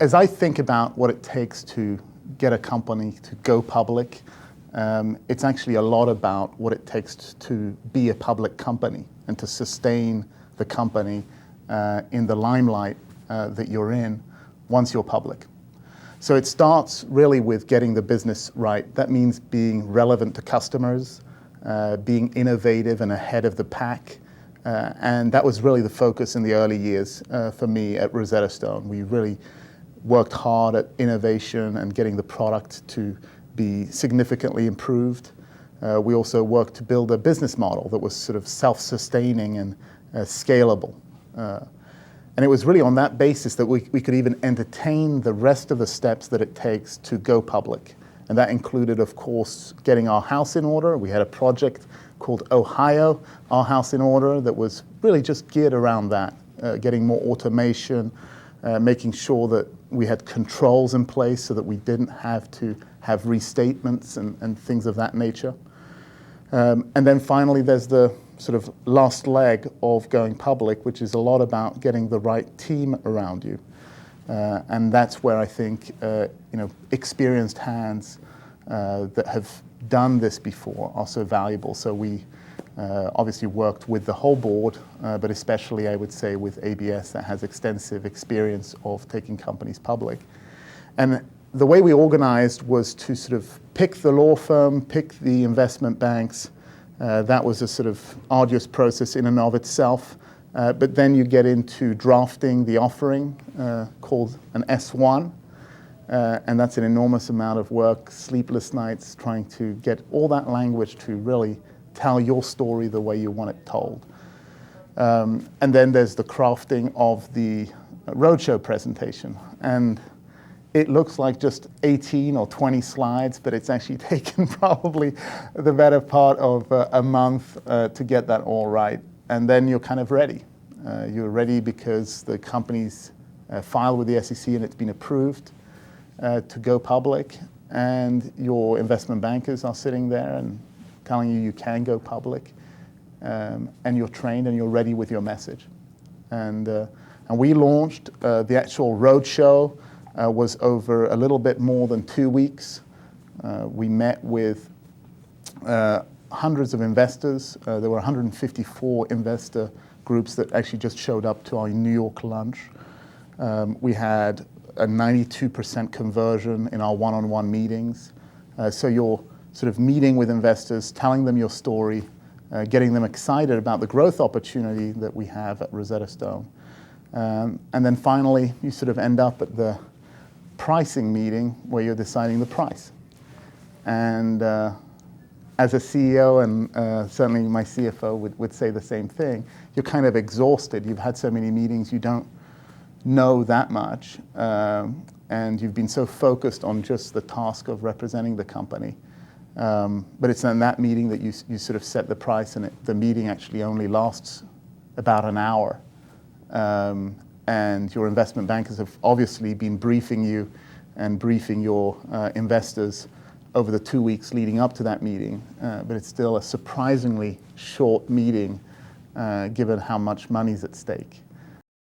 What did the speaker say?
as I think about what it takes to get a company to go public, it's actually a lot about what it takes to be a public company and to sustain the company in the limelight that you're in once you're public. So it starts really with getting the business right. That means being relevant to customers, being innovative and ahead of the pack. And that was really the focus in the early years for me at Rosetta Stone. We really worked hard at innovation and getting the product to be significantly improved. We also worked to build a business model that was sort of self-sustaining and scalable. And it was really on that basis that we could even entertain the rest of the steps that it takes to go public. And that included, of course, getting our house in order. We had a project called Ohio, Our House in Order, that was really just geared around that, getting more automation, making sure that we had controls in place so that we didn't have to have restatements and things of that nature. And then finally, there's the sort of last leg of going public, which is a lot about getting the right team around you. And that's where I think experienced hands that have done this before are so valuable. So we obviously worked with the whole board, but especially I would say with ABS that has extensive experience of taking companies public. And the way we organized was to sort of pick the law firm, pick the investment banks. That was a sort of arduous process in and of itself. But then you get into drafting the offering called an S1. And that's an enormous amount of work, sleepless nights, trying to get all that language to really tell your story the way you want it told. And then there's the crafting of the roadshow presentation. And it looks like just 18 or 20 slides, but it's actually taken probably the better part of a month to get that all right. And then you're kind of ready. You're ready because the company's filed with the SEC and it's been approved to go public. And your investment bankers are sitting there and telling you can go public. And you're trained and you're ready with your message. And we launched the actual roadshow. Was over a little bit more than 2 weeks. We met with hundreds of investors. There were 154 investor groups that actually just showed up to our New York lunch. We had a 92% conversion in our one-on-one meetings. So you're sort of meeting with investors, telling them your story, getting them excited about the growth opportunity that we have at Rosetta Stone. And then finally, you sort of end up at the pricing meeting where you're deciding the price. And as a CEO, and certainly my CFO would say the same thing, you're kind of exhausted. You've had so many meetings, you don't know that much, and you've been so focused on just the task of representing the company. But it's in that meeting that you sort of set the price, and the meeting actually only lasts about an hour. And your investment bankers have obviously been briefing you and briefing your investors over the 2 weeks leading up to that meeting. But it's still a surprisingly short meeting given how much money's at stake.